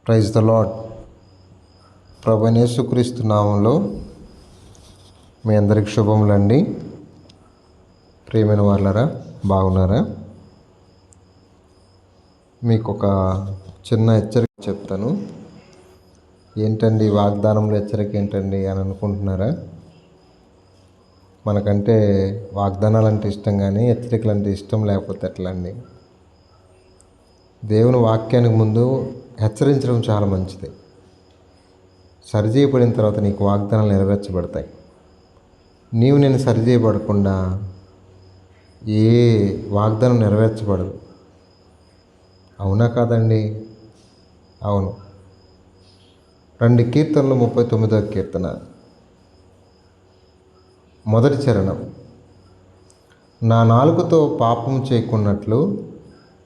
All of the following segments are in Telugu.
Praise the lord. ప్రభువైన యేసుక్రీస్తు నామంలో మీ అందరికి శుభములండి. ప్రియమైన వాళ్ళరా, బాగున్నారా? మీకు ఒక చిన్న హెచ్చరిక చెప్తాను. ఏంటండి వాగ్దానంలో హెచ్చరిక ఏంటండి అని అనుకుంటున్నారా? మనకంటే వాగ్దానాలు అంటే ఇష్టం, కానీ హెచ్చరికలు అంటే ఇష్టం లేకపోతే ఎట్లా అండి? దేవుని వాక్యానికి ముందు హెచ్చరించడం చాలా మంచిది. సరిచేయబడిన తర్వాత నీకు వాగ్దానాలు నెరవేర్చబడతాయి. నీవు నేను సరిచేయబడకుండా ఏ వాగ్దానం నెరవేర్చబడదు. అవునా కాదండి? అవును. రండి, కీర్తనలు 39వ కీర్తన మొదటి చరణం. నా నాలుకతో పాపం చేయకున్నట్లు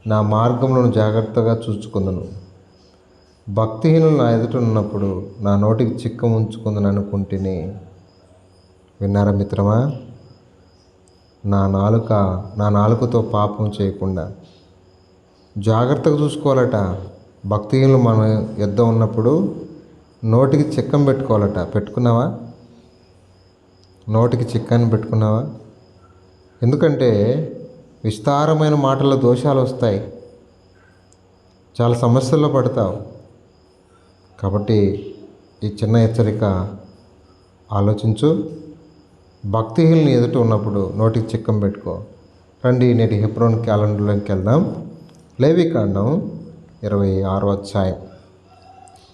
నా మార్గములను జాగ్రత్తగా చూచుకుందును. భక్తిహీనులు నా ఎదుట ఉన్నప్పుడు నా నోటికి చిక్కం ఉంచుకుందని అనుకుంటుని. విన్నారా మిత్రమా? నా నాలుకతో పాపం చేయకుండా జాగ్రత్తగా చూసుకోవాలట. భక్తిహీనులు మన యుద్ధ ఉన్నప్పుడు నోటికి చిక్కం పెట్టుకోవాలట. పెట్టుకున్నావా? నోటికి చిక్కాన్ని పెట్టుకున్నావా? ఎందుకంటే విస్తారమైన మాటల్లో దోషాలు వస్తాయి, చాలా సమస్యల్లో పడతావు. కాబట్టి ఈ చిన్న హెచ్చరిక ఆలోచించు. భక్తిహీనుని ఎదుట ఉన్నప్పుడు నోటికి చిక్కం పెట్టుకో. రండి, నేటి హెబ్రోన్ క్యాలెండర్లోకి వెళ్దాం. లేవికాండం 26వ అధ్యాయం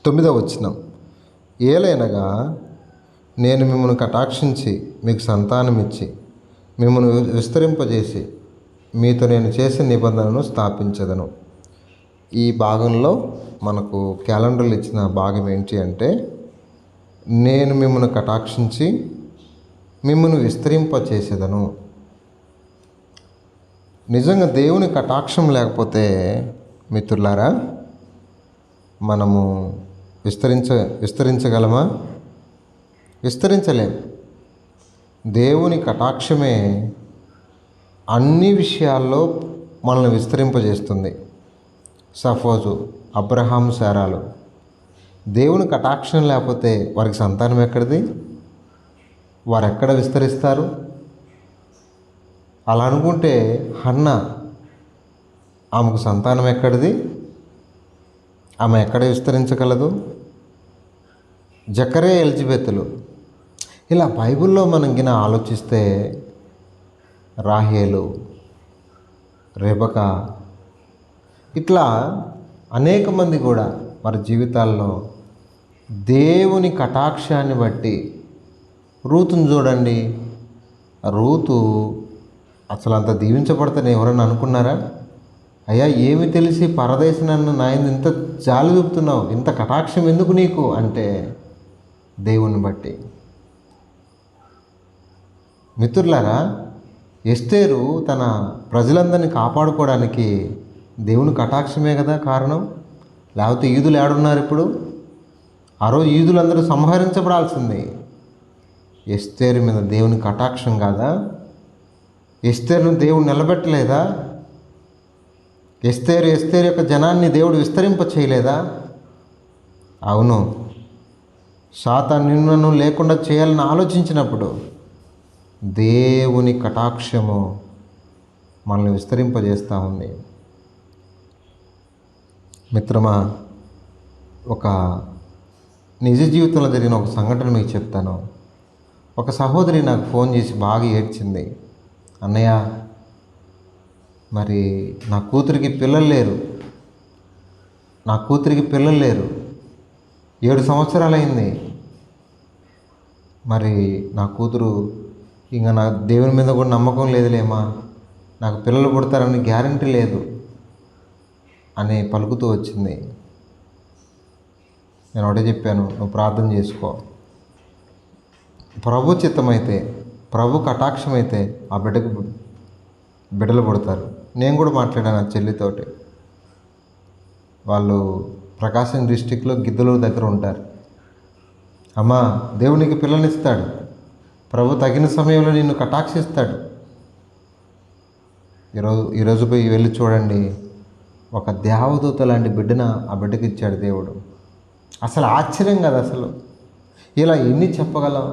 9వ వచనం. ఏలైనగా నేను మిమ్మల్ని కటాక్షించి మీకు సంతానం ఇచ్చి మిమ్మల్ని విస్తరింపజేసి మీతో నేను చేసిన నిబంధనను స్థాపించదను. ఈ భాగంలో మనకు క్యాలెండర్లు ఇచ్చిన భాగం ఏంటి అంటే, నేను మిమ్మల్ని కటాక్షించి మిమ్మల్ని విస్తరింపచేసేదను. నిజంగా దేవుని కటాక్షం లేకపోతే మిత్రులారా మనము విస్తరించగలమా? విస్తరించలేం. దేవుని కటాక్షమే అన్ని విషయాల్లో మనల్ని విస్తరింపజేస్తుంది. సపోజు అబ్రహాం, శారాలు దేవుని కటాక్షం లేకపోతే వారికి సంతానం ఎక్కడిది? వారు ఎక్కడ విస్తరిస్తారు? అలా అనుకుంటే హన్నా, ఆమెకు సంతానం ఎక్కడిది? ఆమె ఎక్కడ విస్తరించగలదు? జకరే, ఎలిజబెత్లు. ఇలా బైబిల్లో మనం గిన ఆలోచిస్తే రాహేలు, రెబకా, ఇట్లా అనేక మంది కూడా వారి జీవితాల్లో దేవుని కటాక్షాన్ని బట్టి. రూతుని చూడండి. రూతు అసలు అంత దీవించబడతాను ఎవరన్నా అనుకున్నారా? అయ్యా, ఏమి తెలిసి పరదేశం నన్ను నాయన ఇంత జాలి చూపుతున్నావు, ఇంత కటాక్షం ఎందుకు నీకు అంటే దేవుని బట్టి. మిత్రులారా, ఎస్తేరు తన ప్రజలందరినీ కాపాడుకోవడానికి దేవుని కటాక్షమే కదా కారణం. లేకపోతే యూదులు ఏడున్నారు ఇప్పుడు? ఆ రోజు యూదులందరూ సంహరించబడాల్సింది. ఎస్తేరు మీద దేవుని కటాక్షం కాదా? ఎస్తేరును దేవుడు నిలబెట్టలేదా? ఎస్తేరు యొక్క జనాన్ని దేవుడు విస్తరింప చేయలేదా? అవును. సాతాను నిన్ను లేకుండా చేయాలని ఆలోచించినప్పుడు దేవుని కటాక్షము మనల్ని విస్తరింపజేస్తూ ఉంది. మిత్రమా, ఒక నిజ జీవితంలో జరిగిన ఒక సంఘటన మీకు చెప్తాను. ఒక సహోదరి నాకు ఫోన్ చేసి బాగా ఏడ్చింది. అన్నయ్య, మరి నా కూతురికి పిల్లలు లేరు. 7 సంవత్సరాలైంది. మరి నా కూతురు ఇంకా నా దేవుని మీద కూడా నమ్మకం లేదులేమా, నాకు పిల్లలు పుడతారని గ్యారంటీ లేదు అని పలుకుతూ వచ్చింది. నేను ఒకటే చెప్పాను, నువ్వు ప్రార్థన చేసుకో. ప్రభు చిత్తమైతే, ప్రభు కటాక్షమైతే ఆ బిడ్డలు పుడతారు. నేను కూడా మాట్లాడాను ఆ చెల్లితోటి. వాళ్ళు ప్రకాశం డిస్టిక్లో గిద్దలూరు దగ్గర ఉంటారు. అమ్మా, దేవునికి పిల్లనిస్తాడు. ప్రభు తగిన సమయంలో నిన్ను కటాక్షిస్తాడు. ఈరోజు పోయి వెళ్ళి చూడండి, ఒక దేవదూత లాంటి బిడ్డను ఆ బిడ్డకి ఇచ్చాడు దేవుడు. అసలు ఆశ్చర్యం కదా అసలు. ఇలా ఎన్ని చెప్పగలం.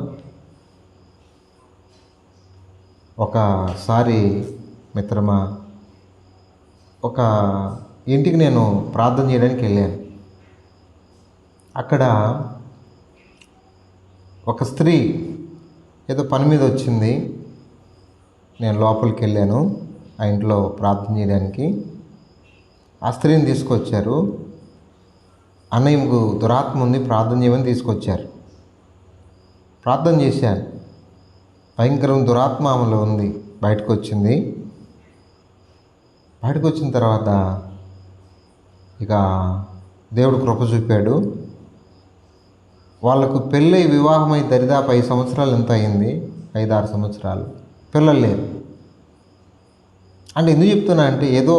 ఒకసారి మిత్రమా, ఒక ఇంటికి నేను ప్రార్థన చేయడానికి వెళ్ళాను. అక్కడ ఒక స్త్రీ ఏదో పని మీద వచ్చింది. నేను లోపలికి వెళ్ళాను ఆ ఇంట్లో ప్రార్థన చేయడానికి. ఆ స్త్రీని తీసుకొచ్చారు. అన్నయ్యకు దురాత్మ ఉంది, ప్రార్థన చేయమని తీసుకొచ్చారు. ప్రార్థన చేశాను. భయంకరం దురాత్మ ఆమెలో ఉంది. బయటకు వచ్చింది. బయటకు వచ్చిన తర్వాత ఇక దేవుడు కృప చూపాడు. వాళ్ళకు పెళ్ళై వివాహమై దరిదాపు 5 సంవత్సరాలు ఎంత అయింది, 5-6 సంవత్సరాలు. పిల్లలు లేరు. అంటే ఎందుకు చెప్తున్నా అంటే ఏదో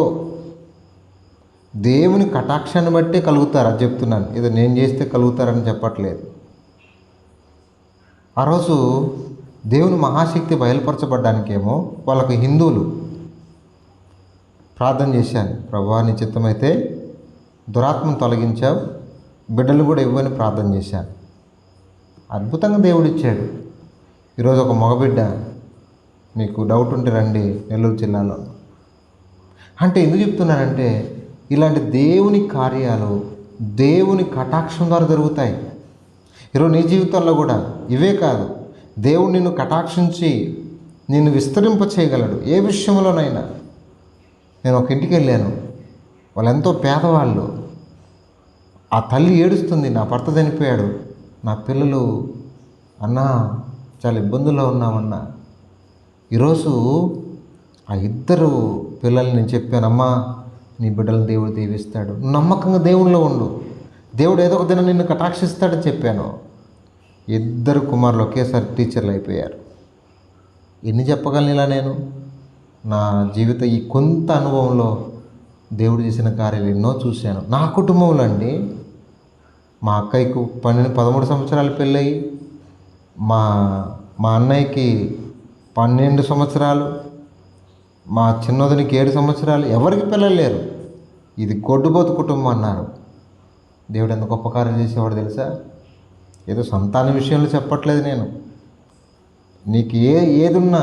దేవుని కటాక్షాన్ని బట్టే కలుగుతారు, అది చెప్తున్నాను. ఏదో నేను చేస్తే కలుగుతారని చెప్పట్లేదు. ఆ రోజు దేవుని మహాశక్తి బయలుపరచబడ్డానికేమో వాళ్ళకు హిందువులు ప్రార్థన చేశాను. ప్రభువా నీ చిత్తమైతే దురాత్మను తొలగించావు, బిడ్డలు కూడా ఇవ్వని ప్రార్థన చేశాను. అద్భుతంగా దేవుడు ఇచ్చాడు. ఈరోజు ఒక మగబిడ్డ, మీకు డౌట్ ఉంటే రండి, నెల్లూరు జిల్లాలో. అంటే ఎందుకు చెప్తున్నానంటే ఇలాంటి దేవుని కార్యాలు దేవుని కటాక్షం ద్వారా జరుగుతాయి. ఈరోజు నీ జీవితంలో కూడా ఇవే కాదు, దేవుడు నిన్ను కటాక్షించి నిన్ను విస్తరింప చేయగలడు ఏ విషయంలోనైనా. నేను ఒక ఇంటికి వెళ్ళాను. వాళ్ళు ఎంతో పేదవాళ్ళు. ఆ తల్లి ఏడుస్తుంది, నా భర్త చనిపోయాడు, నా పిల్లలు అన్నా చాలా ఇబ్బందుల్లో ఉన్నామన్నా. ఈరోజు ఆ 2 పిల్లల్ని నేను చెప్పానమ్మా, నీ బిడ్డలను దేవుడు దీవిస్తాడు, నమ్మకంగా దేవునిలో ఉండు, దేవుడు ఏదో ఒక దినం నిన్ను కటాక్షిస్తాడని చెప్పాను. 2 కుమారులు ఒకేసారి టీచర్లు అయిపోయారు. ఎన్ని చెప్పగలను ఇలా నేను? నా జీవిత ఈ కొంత అనుభవంలో దేవుడు చేసిన కార్యాలు ఎన్నో చూశాను. నా కుటుంబంలో అండి, మా అక్కయ్యకు 13 సంవత్సరాలు పెళ్ళయి, మా అన్నయ్యకి 12 సంవత్సరాలు, మా చిన్నోదినికి 7 సంవత్సరాలు, ఎవరికి పిల్లలు లేరు. ఇది గొడ్డుబోతు కుటుంబం అన్నారు. దేవుడు ఎంత గొప్ప కార్యం చేసేవాడు తెలుసా. ఏదో సంతాన విషయంలో చెప్పట్లేదు నేను. నీకు ఏదున్నా,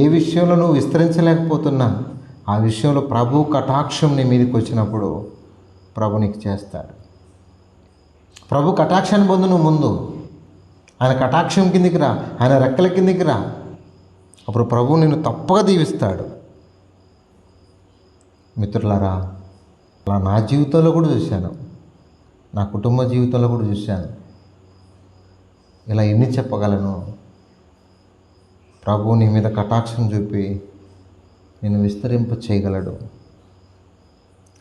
ఏ విషయంలో నువ్వు విస్తరించలేకపోతున్నా, ఆ విషయంలో ప్రభు కటాక్షం నీ మీదకి వచ్చినప్పుడు ప్రభు నీకు చేస్తాడు. ప్రభు కటాక్షాన్ని పొందు. నువ్వు ముందు ఆయన కటాక్షం కిందికి రా, ఆయన రెక్కల కిందికి రా. అప్పుడు ప్రభు నిన్ను తప్పగా దీవిస్తాడు. మిత్రులారా, అలా నా జీవితంలో కూడా చూశాను, నా కుటుంబ జీవితంలో కూడా చూశాను. ఇలా ఎన్ని చెప్పగలను. ప్రభు నీ మీద కటాక్షం చూపి నేను విస్తరింప చేయగలడు.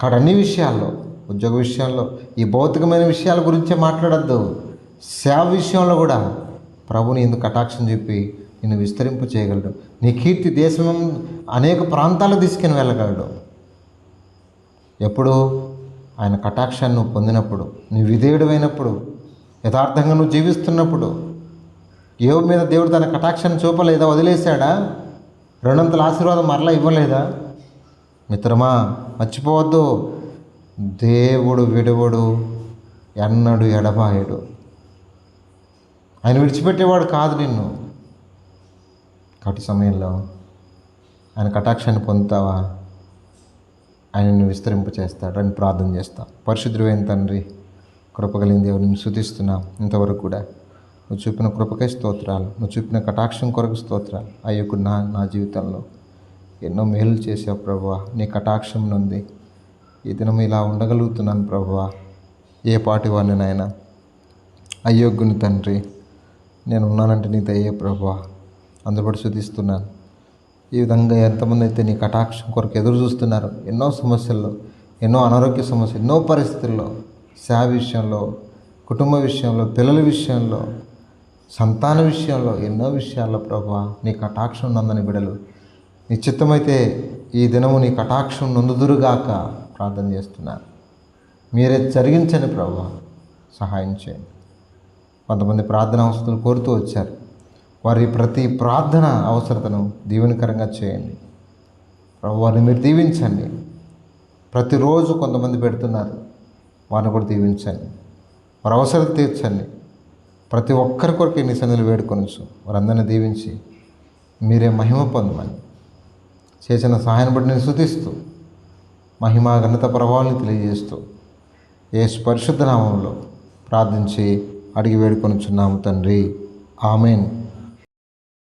కాదు అన్ని విషయాల్లో, ఉద్యోగ విషయంలో, ఈ భౌతికమైన విషయాల గురించే మాట్లాడద్దు, సేవ విషయంలో కూడా ప్రభుని ఎందుకు కటాక్షం చూపి నిన్ను విస్తరింప చేయగలడు. నీ కీర్తి దేశం అనేక ప్రాంతాలకు తీసుకుని వెళ్ళగలడు. ఎప్పుడు? ఆయన కటాక్షాన్ని నువ్వు పొందినప్పుడు, నువ్వు విధేయుడమైనప్పుడు, యథార్థంగా నువ్వు జీవిస్తున్నప్పుడు. యోబు మీద దేవుడు తన కటాక్షాన్ని చూపలేదా? వదిలేశాడా? 2 ఆశీర్వాదం మరలా ఇవ్వలేదా? మిత్రమా, మర్చిపోవద్దు, దేవుడు విడువడు, ఎన్నడు ఎడబాయడు. ఆయన విడిచిపెట్టేవాడు కాదు నిన్ను. కాబట్టి సమయంలో ఆయన కటాక్షాన్ని పొందుతావా? ఆయనను విస్తరింప చేస్తాడు అని ప్రార్థన చేస్తాం. పరిశుద్ధుడైన తండ్రి, కృపగలిగిన దేవుని స్తుతిస్తున్నాం. ఇంతవరకు కూడా నువ్వు చూపిన కృపకై స్తోత్రాలు, నువ్వు చూపిన కటాక్షం కొరకు స్తోత్రాలు. అయ్యకు నా జీవితంలో ఎన్నో మేలు చేసావు ప్రభువా. నీ కటాక్షం నుండి ఈ దినం ఇలా ఉండగలుగుతున్నాను ప్రభువా. ఏ పాటి వాడిని నాయన, అయ్యోగ్గుని తండ్రి, నేను ఉన్నానంటే నీ దయ్యే ప్రభువా. అందుబడి స్తుతిస్తున్నాను. ఈ విధంగా ఎంతమంది అయితే నీ కటాక్షం కొరకు ఎదురు చూస్తున్నారు, ఎన్నో సమస్యల్లో, ఎన్నో అనారోగ్య సమస్యలు, ఎన్నో పరిస్థితుల్లో, సేవ విషయంలో, కుటుంబ విషయంలో, పిల్లల విషయంలో, సంతాన విషయంలో, ఎన్నో విషయాల్లో ప్రభువా నీ కటాక్షం నందని బిడలు నీ చిత్తమైతే ఈ దినము నీ కటాక్షం నొందుదురుగాక ప్రార్థన చేస్తున్నాను. మీరే జరిగించండి ప్రభువా, సహాయం చేయండి. కొంతమంది ప్రార్థన అవసరాలు కోరుతూ వచ్చారు. వారి ప్రతి ప్రార్థన అవసరతను దీవెనకరంగా చేయండి ప్రభు. వారిని మీరు దీవించండి. ప్రతిరోజు కొంతమంది పెడుతున్నారు, వారిని కూడా దీవించండి. వారి అవసరం తీర్చండి. ప్రతి ఒక్కరి కొరకు నీ సన్నిధిలో వేడుకొనొచ్చు. వారందరినీ దీవించి మీరే మహిమ పొందమని చేసిన సహాయాన్ని బట్టి నేను స్తుతిస్తూ మహిమ ఘనత ప్రభావాన్ని తెలియజేస్తూ యేసు పరిశుద్ధ నామంలో ప్రార్థించి అడిగి వేడుకొనుచున్నాము తండ్రి. ఆమెన్.